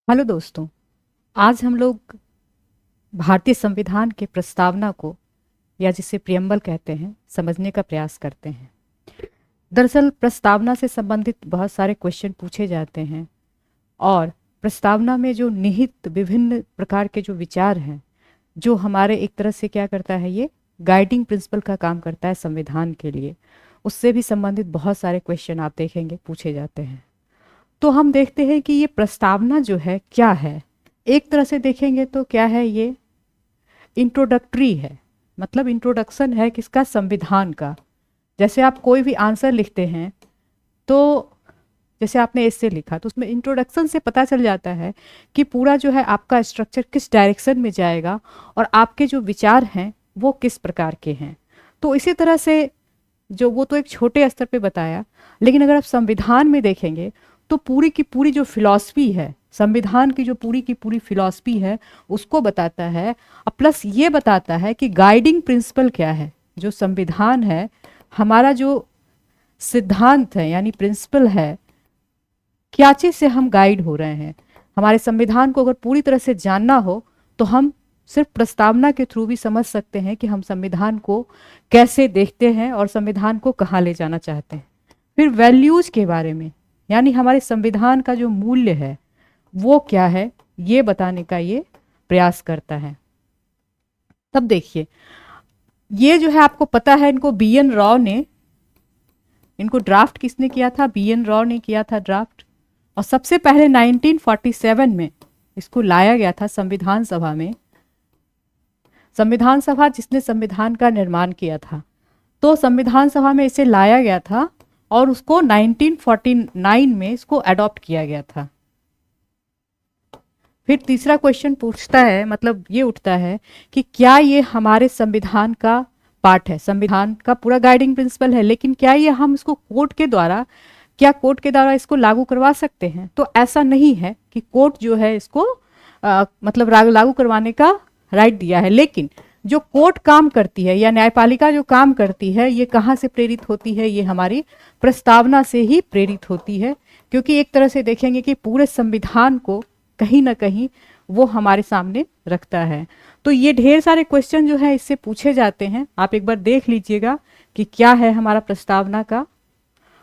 Hello दोस्तों। आज हम लोग भारतीय संविधान के प्रस्तावना को या जिसे प्रियम्बल कहते हैं समझने का प्रयास करते हैं। दरअसल प्रस्तावना से संबंधित बहुत सारे क्वेश्चन पूछे जाते हैं और प्रस्तावना में जो निहित विभिन्न प्रकार के जो विचार हैं, जो हमारे एक तरह से क्या करता है, ये गाइडिंग प्रिंसिपल का काम करता है संविधान के लिए, उससे भी संबंधित बहुत सारे क्वेश्चन आप देखेंगे पूछे जाते हैं। तो हम देखते हैं कि ये प्रस्तावना जो है क्या है। एक तरह से देखेंगे तो क्या है, ये इंट्रोडक्टरी है, मतलब इंट्रोडक्शन है किसका, संविधान का। जैसे आप कोई भी आंसर लिखते हैं तो जैसे आपने एसे लिखा तो उसमें इंट्रोडक्शन से पता चल जाता है कि पूरा जो है आपका स्ट्रक्चर किस डायरेक्शन में जाएगा और आपके जो विचार हैं वो किस प्रकार के हैं। तो इसी तरह से जो वो तो एक छोटे स्तर पे बताया, लेकिन अगर आप संविधान में देखेंगे तो पूरी की पूरी जो फिलॉसफी है, संविधान की जो पूरी की पूरी फिलॉसफी है उसको बताता है। और प्लस ये बताता है कि गाइडिंग प्रिंसिपल क्या है, जो संविधान है, हमारा जो सिद्धांत है यानी प्रिंसिपल है, क्या चीज़ से हम गाइड हो रहे हैं। हमारे संविधान को अगर पूरी तरह से जानना हो तो हम सिर्फ प्रस्तावना के थ्रू भी समझ सकते हैं कि हम संविधान को कैसे देखते हैं और संविधान को कहाँ ले जाना चाहते हैं। फिर वैल्यूज के बारे में, यानी हमारे संविधान का जो मूल्य है वो क्या है, ये बताने का ये प्रयास करता है। तब देखिए, ये जो है आपको पता है, इनको बी.एन. राव ने, इनको ड्राफ्ट किसने किया था, बी.एन. राव ने किया था ड्राफ्ट। और सबसे पहले 1947 में इसको लाया गया था संविधान सभा में, संविधान सभा जिसने संविधान का निर्माण किया था। तो संविधान सभा में इसे लाया गया था और उसको 1949 में इसको अडॉप्ट किया गया था। फिर तीसरा क्वेश्चन पूछता है, मतलब ये उठता है कि क्या ये हमारे संविधान का पार्ट है, संविधान का पूरा गाइडिंग प्रिंसिपल है, लेकिन क्या ये हम इसको कोर्ट के द्वारा, क्या कोर्ट के द्वारा इसको लागू करवा सकते हैं? तो ऐसा नहीं है कि कोर्ट जो है इसको मतलब लागू करवाने का राइट दिया है। लेकिन जो कोर्ट काम करती है या न्यायपालिका जो काम करती है, ये कहाँ से प्रेरित होती है, ये हमारी प्रस्तावना से ही प्रेरित होती है। क्योंकि एक तरह से देखेंगे कि पूरे संविधान को कहीं ना कहीं वो हमारे सामने रखता है। तो ये ढेर सारे क्वेश्चन जो है इससे पूछे जाते हैं। आप एक बार देख लीजिएगा कि क्या है हमारा प्रस्तावना का।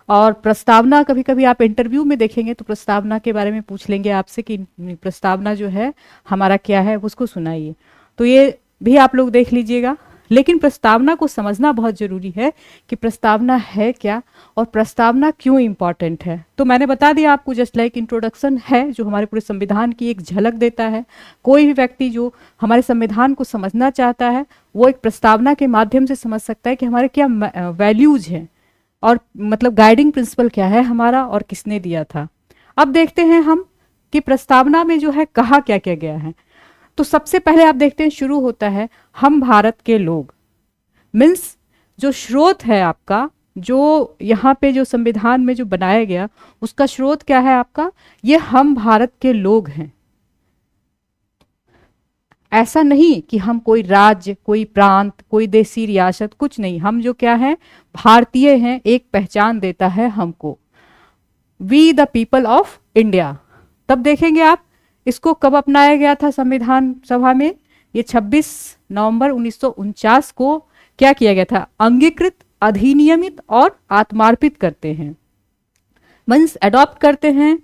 और प्रस्तावना कभी कभी आप इंटरव्यू में देखेंगे तो प्रस्तावना के बारे में पूछ लेंगे आपसे कि प्रस्तावना जो है हमारा क्या है, उसको सुनाइए। तो ये भी आप लोग देख लीजिएगा। लेकिन प्रस्तावना को समझना बहुत ज़रूरी है कि प्रस्तावना है क्या और प्रस्तावना क्यों इम्पॉर्टेंट है। तो मैंने बता दिया आपको, जस्ट लाइक इंट्रोडक्शन है जो हमारे पूरे संविधान की एक झलक देता है। कोई भी व्यक्ति जो हमारे संविधान को समझना चाहता है वो एक प्रस्तावना के माध्यम से समझ सकता है कि हमारे क्या वैल्यूज हैं और मतलब गाइडिंग प्रिंसिपल क्या है हमारा और किसने दिया था। अब देखते हैं हम कि प्रस्तावना में जो है कहा क्या क्या गया है। तो सबसे पहले आप देखते हैं शुरू होता है हम भारत के लोग, मीन्स जो स्रोत है आपका, जो यहाँ पे जो संविधान में जो बनाया गया उसका स्रोत क्या है आपका, ये हम भारत के लोग हैं। ऐसा नहीं कि हम कोई राज्य, कोई प्रांत, कोई देसी रियासत, कुछ नहीं। हम जो क्या है, भारतीय हैं। एक पहचान देता है हमको, we the people of India. तब देखेंगे आप इसको कब अपनाया गया था संविधान सभा में, ये 26 नवंबर 1949 को क्या किया गया था, अंगीकृत, अधिनियमित और आत्मार्पित करते हैं। मीन्स अडॉप्ट करते हैं,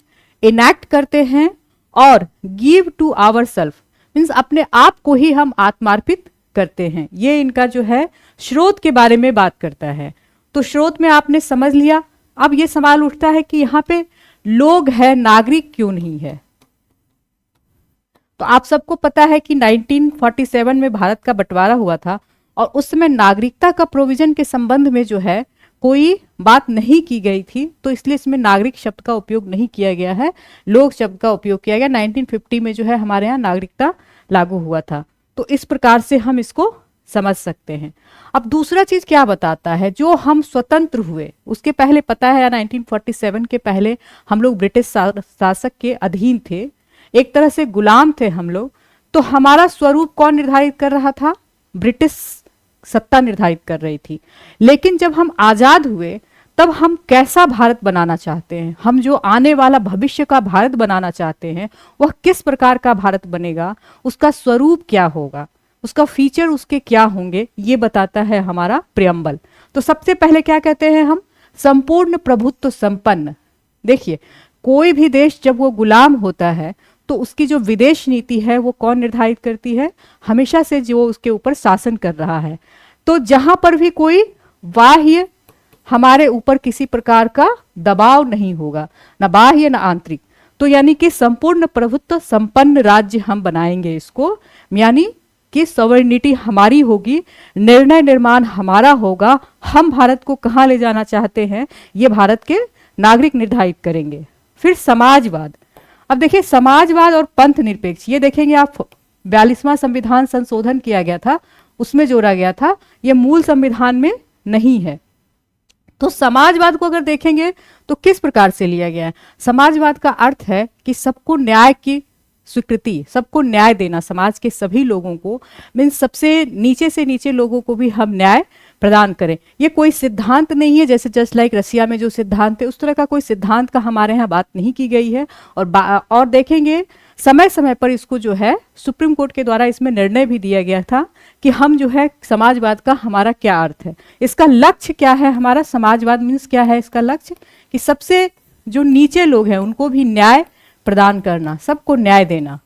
इनैक्ट करते हैं और give to our self, means अपने आप को ही हम आत्मार्पित करते हैं। ये इनका जो है स्रोत के बारे में बात करता है। तो स्रोत में आपने समझ लिया। अब ये सवाल उठता है कि यहाँ पे लोग है, नागरिक क्यों नहीं है। तो आप सबको पता है कि 1947 में भारत का बंटवारा हुआ था और उस समय नागरिकता का प्रोविजन के संबंध में जो है कोई बात नहीं की गई थी, तो इसलिए इसमें नागरिक शब्द का उपयोग नहीं किया गया है, लोग शब्द का उपयोग किया गया। 1950 में जो है हमारे यहाँ नागरिकता लागू हुआ था। तो इस प्रकार से हम इसको समझ सकते हैं। अब दूसरा चीज क्या बताता है, जो हम स्वतंत्र हुए उसके पहले पता है 1947 के पहले हम लोग ब्रिटिश शासक के अधीन थे, एक तरह से गुलाम थे हम लोग। तो हमारा स्वरूप कौन निर्धारित कर रहा था, ब्रिटिश सत्ता निर्धारित कर रही थी। लेकिन जब हम आजाद हुए तब हम कैसा भारत बनाना चाहते हैं, हम जो आने वाला भविष्य का भारत बनाना चाहते हैं वह किस प्रकार का भारत बनेगा, उसका स्वरूप क्या होगा, उसका फीचर उसके क्या होंगे, ये बताता है हमारा प्रियम्बल। तो सबसे पहले क्या कहते हैं हम, संपूर्ण प्रभुत्व संपन्न। देखिए, कोई भी देश जब वो गुलाम होता है तो उसकी जो विदेश नीति है वो कौन निर्धारित करती है, हमेशा से जो उसके ऊपर शासन कर रहा है। तो जहां पर भी कोई बाह्य हमारे ऊपर किसी प्रकार का दबाव नहीं होगा, न बाह्य न आंतरिक, तो यानी कि संपूर्ण प्रभुत्व संपन्न राज्य हम बनाएंगे इसको, यानी कि सॉवरेनिटी हमारी होगी, निर्णय निर्माण हमारा होगा, हम भारत को कहाँ ले जाना चाहते हैं ये भारत के नागरिक निर्धारित करेंगे। फिर समाजवाद। अब देखिए, समाजवाद और पंथ निरपेक्ष, ये देखेंगे आप 42वां संविधान संशोधन किया गया था, उसमें जोड़ा गया था, ये मूल संविधान में नहीं है। तो समाजवाद को अगर देखेंगे तो किस प्रकार से लिया गया है, समाजवाद का अर्थ है कि सबको न्याय की स्वीकृति, सबको न्याय देना, समाज के सभी लोगों को, मीन्स सबसे नीचे से नीचे लोगों को भी हम न्याय प्रदान करें। ये कोई सिद्धांत नहीं है, जैसे जस्ट लाइक रसिया में जो सिद्धांत है उस तरह का कोई सिद्धांत का हमारे यहाँ बात नहीं की गई है। और देखेंगे समय समय पर इसको जो है सुप्रीम कोर्ट के द्वारा इसमें निर्णय भी दिया गया था कि हम जो है समाजवाद का हमारा क्या अर्थ है, इसका लक्ष्य क्या है, हमारा समाजवाद मीन्स क्या है, इसका लक्ष्य कि सबसे जो नीचे लोग हैं उनको भी न्याय प्रदान करना, सबको न्याय देना।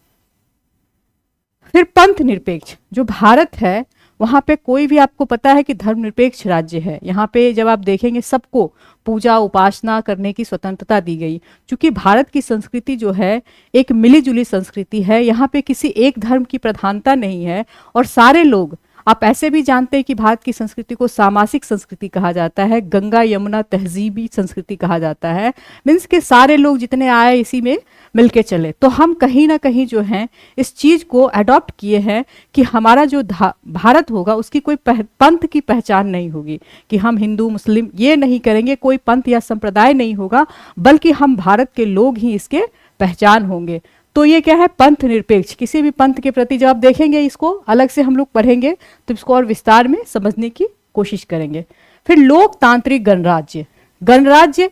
फिर पंथ निरपेक्ष, जो भारत है वहां पे कोई भी, आपको पता है कि धर्मनिरपेक्ष राज्य है, यहाँ पे जब आप देखेंगे सबको पूजा उपासना करने की स्वतंत्रता दी गई, क्योंकि भारत की संस्कृति जो है एक मिलीजुली संस्कृति है, यहाँ पे किसी एक धर्म की प्रधानता नहीं है और सारे लोग, आप ऐसे भी जानते हैं कि भारत की संस्कृति को सामासिक संस्कृति कहा जाता है, गंगा यमुना तहजीबी संस्कृति कहा जाता है, मीन्स के सारे लोग जितने आए इसी में मिलके चले। तो हम कहीं ना कहीं जो है इस चीज को अडॉप्ट किए हैं कि हमारा जो भारत होगा उसकी कोई पंथ की पहचान नहीं होगी, कि हम हिंदू मुस्लिम ये नहीं करेंगे, कोई पंथ या संप्रदाय नहीं होगा, बल्कि हम भारत के लोग ही इसके पहचान होंगे। तो ये क्या है, पंथ निरपेक्ष। किसी भी पंथ के प्रति जब आप देखेंगे, इसको अलग से हम लोग पढ़ेंगे तो इसको और विस्तार में समझने की कोशिश करेंगे। फिर लोकतांत्रिक गणराज्य। गणराज्य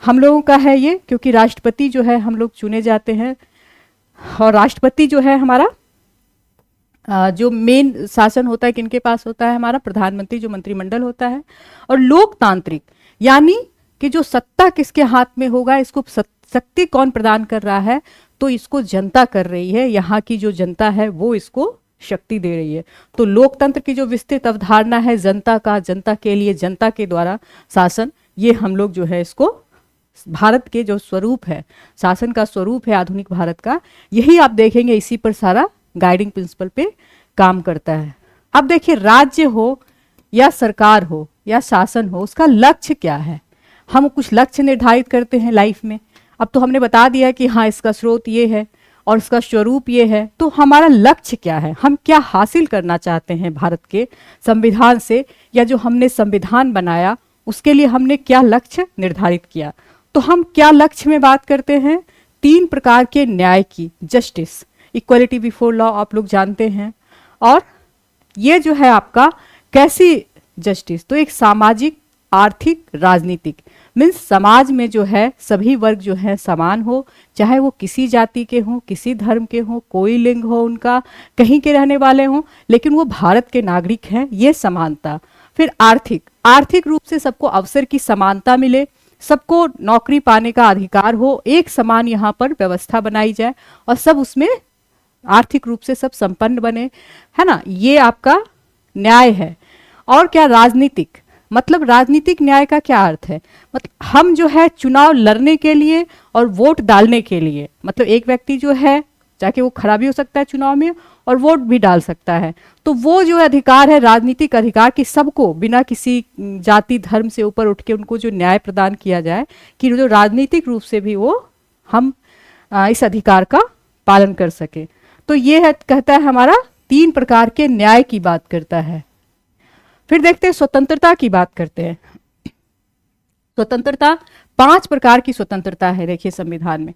हम लोगों का है ये, क्योंकि राष्ट्रपति जो है हम लोग चुने जाते हैं और राष्ट्रपति जो है हमारा जो मेन शासन होता है किनके पास होता है, हमारा प्रधानमंत्री, जो मंत्रिमंडल होता है। और लोकतांत्रिक यानी कि जो सत्ता किसके हाथ में होगा, इसको शक्ति कौन प्रदान कर रहा है, तो इसको जनता कर रही है, यहाँ की जो जनता है वो इसको शक्ति दे रही है। तो लोकतंत्र की जो विस्तृत अवधारणा है, जनता का, जनता के लिए, जनता के द्वारा शासन, ये हम लोग जो है इसको भारत के जो स्वरूप है, शासन का स्वरूप है आधुनिक भारत का, यही आप देखेंगे इसी पर सारा गाइडिंग प्रिंसिपल पे काम करता है। अब देखिए, राज्य हो या सरकार हो या शासन हो, उसका लक्ष्य क्या है, हम कुछ लक्ष्य निर्धारित करते हैं लाइफ में। अब तो हमने बता दिया कि हाँ इसका स्रोत ये है और इसका स्वरूप ये है, तो हमारा लक्ष्य क्या है, हम क्या हासिल करना चाहते हैं भारत के संविधान से, या जो हमने संविधान बनाया उसके लिए हमने क्या लक्ष्य निर्धारित किया। तो हम क्या लक्ष्य में बात करते हैं, 3 प्रकार के न्याय की, जस्टिस, इक्वलिटी बिफोर लॉ आप लोग जानते हैं, और ये जो है आपका कैसी जस्टिस, तो एक सामाजिक, आर्थिक, राजनीतिक, मीन्स समाज में जो है सभी वर्ग जो है समान हो, चाहे वो किसी जाति के हों, किसी धर्म के हों, कोई लिंग हो उनका, कहीं के रहने वाले हों, लेकिन वो भारत के नागरिक हैं, ये समानता। फिर आर्थिक, आर्थिक रूप से सबको अवसर की समानता मिले, सबको नौकरी पाने का अधिकार हो, एक समान यहाँ पर व्यवस्था बनाई जाए और सब उसमें आर्थिक रूप से सब संपन्न बने, है ना, ये आपका न्याय है। और क्या, राजनीतिक, मतलब राजनीतिक न्याय का क्या अर्थ है, मतलब हम जो है चुनाव लड़ने के लिए और वोट डालने के लिए, मतलब एक व्यक्ति जो है जाके वो खड़ा भी हो सकता है चुनाव में और वोट भी डाल सकता है, तो वो जो अधिकार है राजनीतिक अधिकार कि सबको बिना किसी जाति धर्म से ऊपर उठ के उनको जो न्याय प्रदान किया जाए, कि जो राजनीतिक रूप से भी वो हम इस अधिकार का पालन कर सके। तो ये है, कहता है हमारा 3 प्रकार के न्याय की बात करता है। फिर देखते हैं स्वतंत्रता की बात करते हैं। स्वतंत्रता, 5 प्रकार की स्वतंत्रता है देखिए संविधान में,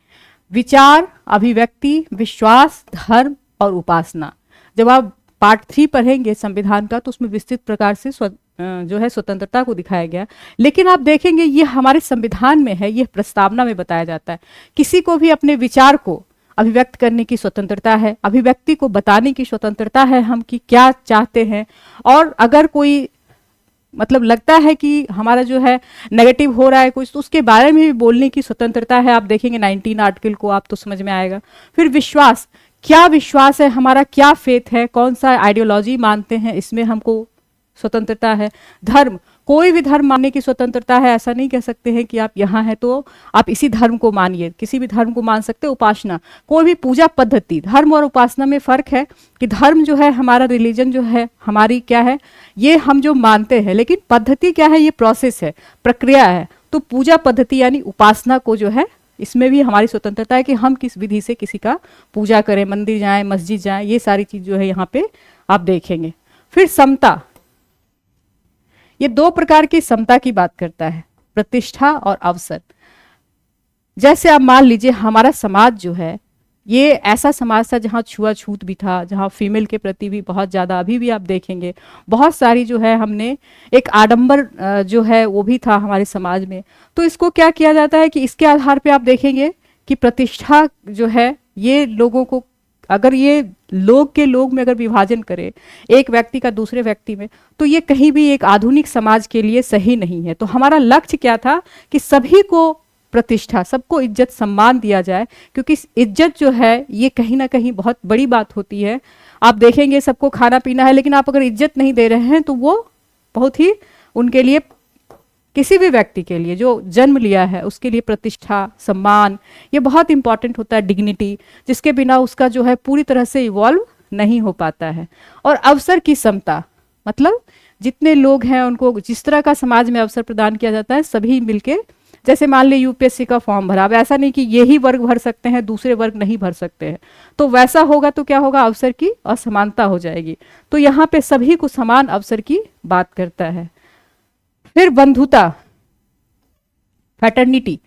विचार, अभिव्यक्ति, विश्वास, धर्म और उपासना। जब आप पार्ट 3 पढ़ेंगे संविधान का तो उसमें विस्तृत प्रकार से जो है स्वतंत्रता को दिखाया गया। लेकिन आप देखेंगे ये हमारे संविधान में है, ये प्रस्तावना में बताया जाता है। किसी को भी अपने विचार को अभिव्यक्त करने की स्वतंत्रता है, अभिव्यक्ति को बताने की स्वतंत्रता है हम कि क्या चाहते हैं। और अगर कोई मतलब लगता है कि हमारा जो है नेगेटिव हो रहा है कुछ, तो उसके बारे में भी बोलने की स्वतंत्रता है। आप देखेंगे 19 आर्टिकल को, आप तो समझ में आएगा। फिर विश्वास, क्या विश्वास है हमारा, क्या फेथ है, कौन सा आइडियोलॉजी मानते हैं, इसमें हमको स्वतंत्रता है। धर्म, कोई भी धर्म मानने की स्वतंत्रता है, ऐसा नहीं कह सकते हैं कि आप यहाँ हैं तो आप इसी धर्म को मानिए, किसी भी धर्म को मान सकते। उपासना, कोई भी पूजा पद्धति, धर्म और उपासना में फर्क है कि धर्म जो है हमारा रिलीजन जो है हमारी क्या है, ये हम जो मानते हैं, लेकिन पद्धति क्या है, ये प्रोसेस है, प्रक्रिया है। तो पूजा पद्धति यानी उपासना को जो है इसमें भी हमारी स्वतंत्रता है कि हम किस विधि से किसी का पूजा करें, मंदिर जाएं, मस्जिद जाएं, ये सारी चीज जो है यहाँ पे आप देखेंगे। फिर समता, ये 2 प्रकार की समता की बात करता है, प्रतिष्ठा और अवसर। जैसे आप मान लीजिए हमारा समाज जो है ये ऐसा समाज था जहाँ छुआछूत भी था, जहाँ फीमेल के प्रति भी बहुत ज़्यादा, अभी भी आप देखेंगे बहुत सारी जो है हमने एक आडंबर जो है वो भी था हमारे समाज में। तो इसको क्या किया जाता है कि इसके आधार पे आप देखेंगे कि प्रतिष्ठा जो है ये लोगों को, अगर ये लोग के लोग में अगर विभाजन करे एक व्यक्ति का दूसरे व्यक्ति में, तो ये कहीं भी एक आधुनिक समाज के लिए सही नहीं है। तो हमारा लक्ष्य क्या था कि सभी को प्रतिष्ठा, सबको इज्जत सम्मान दिया जाए, क्योंकि इज्जत जो है ये कहीं ना कहीं बहुत बड़ी बात होती है। आप देखेंगे सबको खाना पीना है, लेकिन आप अगर इज्जत नहीं दे रहे हैं तो वो बहुत ही उनके लिए, किसी भी व्यक्ति के लिए जो जन्म लिया है उसके लिए प्रतिष्ठा, सम्मान ये बहुत इंपॉर्टेंट होता है, डिग्निटी, जिसके बिना उसका जो है पूरी तरह से इवॉल्व नहीं हो पाता है। और अवसर की समता, मतलब जितने लोग हैं उनको जिस तरह का समाज में अवसर प्रदान किया जाता है, सभी मिलके, जैसे मान ली यूपीएससी का फॉर्म भरा, अब ऐसा नहीं कि यही वर्ग भर सकते हैं दूसरे वर्ग नहीं भर सकते हैं, तो वैसा होगा तो क्या होगा, अवसर की असमानता हो जाएगी। तो यहाँ पे सभी को समान अवसर की बात करता है। फिर बंधुता, फैटर्निटी।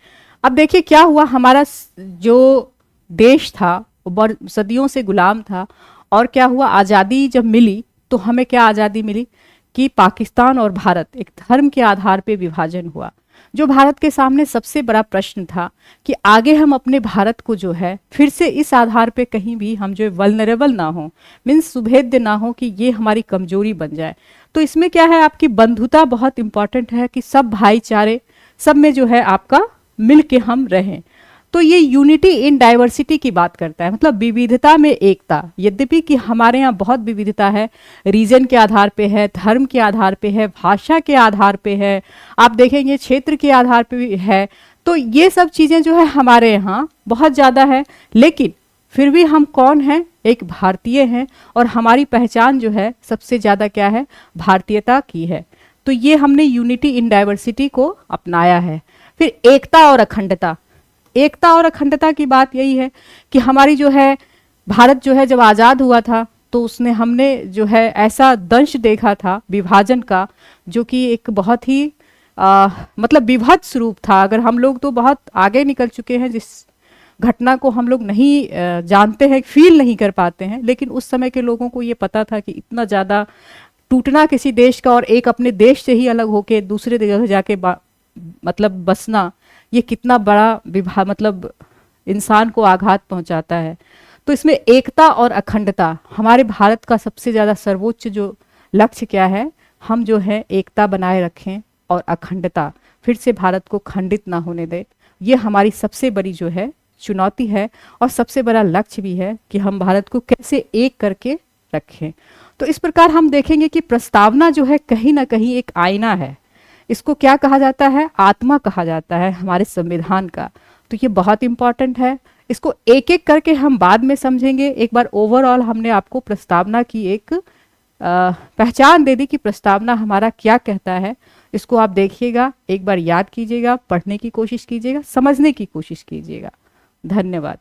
अब देखिए क्या हुआ, हमारा जो देश था वो सदियों से गुलाम था, और क्या हुआ, आज़ादी जब मिली तो हमें क्या आज़ादी मिली कि पाकिस्तान और भारत एक धर्म के आधार पे विभाजन हुआ। जो भारत के सामने सबसे बड़ा प्रश्न था कि आगे हम अपने भारत को जो है फिर से इस आधार पे कहीं भी हम जो वल्नरेबल ना हो, मीन्स सुभेद्य ना हो कि ये हमारी कमजोरी बन जाए। तो इसमें क्या है, आपकी बंधुता बहुत इंपॉर्टेंट है कि सब भाईचारे, सब में जो है आपका मिल के हम रहें। तो ये यूनिटी इन डाइवर्सिटी की बात करता है, मतलब विविधता में एकता। यद्यपि कि हमारे यहाँ बहुत विविधता है, रीजन के आधार पे है, धर्म के आधार पे है, भाषा के आधार पे है, आप देखेंगे क्षेत्र के आधार पे भी है। तो ये सब चीज़ें जो है हमारे यहाँ बहुत ज़्यादा है, लेकिन फिर भी हम कौन हैं, एक भारतीय हैं, और हमारी पहचान जो है सबसे ज़्यादा क्या है, भारतीयता की है। तो ये हमने यूनिटी इन डाइवर्सिटी को अपनाया है। फिर एकता और अखंडता, एकता और अखंडता की बात यही है कि हमारी जो है भारत जो है जब आज़ाद हुआ था तो उसने हमने जो है ऐसा दंश देखा था विभाजन का, जो कि एक बहुत ही मतलब विभत्स रूप था। अगर हम लोग तो बहुत आगे निकल चुके हैं, जिस घटना को हम लोग नहीं जानते हैं, फील नहीं कर पाते हैं, लेकिन उस समय के लोगों को ये पता था कि इतना ज़्यादा टूटना किसी देश का और एक अपने देश से ही अलग होके दूसरे जगह जाके मतलब बसना, ये कितना बड़ा मतलब इंसान को आघात पहुंचाता है। तो इसमें एकता और अखंडता, हमारे भारत का सबसे ज़्यादा सर्वोच्च जो लक्ष्य क्या है, हम जो है एकता बनाए रखें और अखंडता, फिर से भारत को खंडित ना होने दें। ये हमारी सबसे बड़ी जो है चुनौती है और सबसे बड़ा लक्ष्य भी है कि हम भारत को कैसे एक करके रखें। तो इस प्रकार हम देखेंगे कि प्रस्तावना जो है कहीं ना कहीं एक आईना है। इसको क्या कहा जाता है, आत्मा कहा जाता है हमारे संविधान का। तो ये बहुत इंपॉर्टेंट है, इसको एक एक करके हम बाद में समझेंगे। एक बार ओवरऑल हमने आपको प्रस्तावना की एक पहचान दे दी कि प्रस्तावना हमारा क्या कहता है। इसको आप देखिएगा, एक बार याद कीजिएगा, पढ़ने की कोशिश कीजिएगा, समझने की कोशिश कीजिएगा। धन्यवाद।